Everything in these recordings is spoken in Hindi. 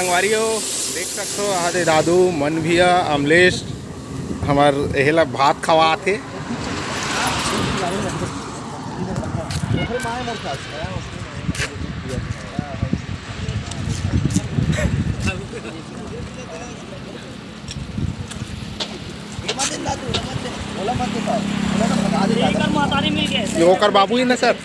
संगवारी हो देख सकते हो आदे दादू मन भिया अमलेश हमार एहला भात खवा थे। ये होकर बाबू ही ना सर।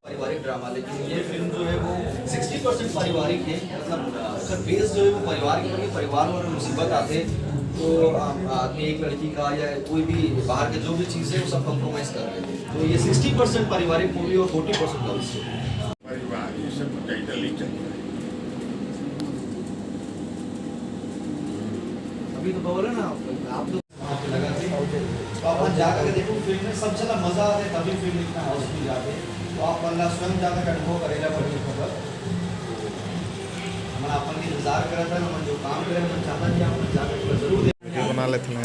पारिवारिक ड्रामा, लेकिन ये फिल्म जो है वो 60% पारिवारिक है। मतलब उसका बेस जो है वो परिवार के, परिवार में मुसीबत आते तो आदमी एक लड़की का या कोई भी बाहर के जो भी चीज़ है वो सब कॉम्प्रोमाइज़ कर रहे थे। तो ये 60% पारिवारिक मूवी और 40% लव स्टोरी। परिवार ये सब टाइटल चल रहा है। अभी तो बोले ना आप लोग लगा थे तो आप जाकर देखो फिल्म में सब ज़्यादा मज़ा आता है, तभी फिल्म इतना हाउसफुल जाते तो आप वरना स्वयं जाकर अनुभव करेगा बड़ी खबर। हम अपन की इंतजार कर रहा था, हम जो काम करें हम चाहता कि आप जाकर जरूर बना लेते हैं।